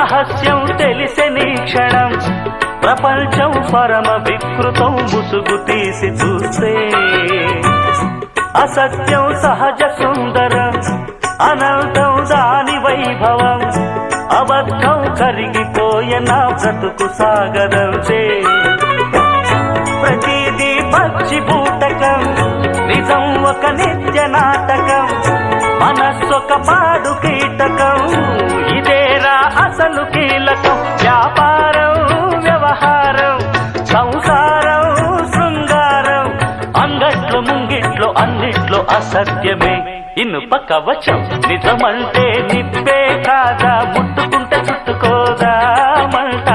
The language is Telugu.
రహస్యం తెలిసెని క్షణం ప్రపంచం పరమ వికృతం ముసుగు తీసి చూస్తే అసత్యం సహజ సుందరం అనంతం దాని వైభవం అబద్ధం కరిగిపోయే నా బ్రతుకు సాగదంతే ప్రతిదీ పచ్చి బూటకం నిజం ఒక నిత్య నాటకం మనస్సొక పాడు కీటకం ఇదేరా అసలు కీలకం వ్యాపారం వ్యవహారం సంసారం శృంగారం అంగట్లో ముంగిట్లో అన్నిట్లో అసత్యమే ఇనుప కవచం నిజమంటే నిప్పే కాదా ముట్టుకుంటే చుట్టుకోదా మంట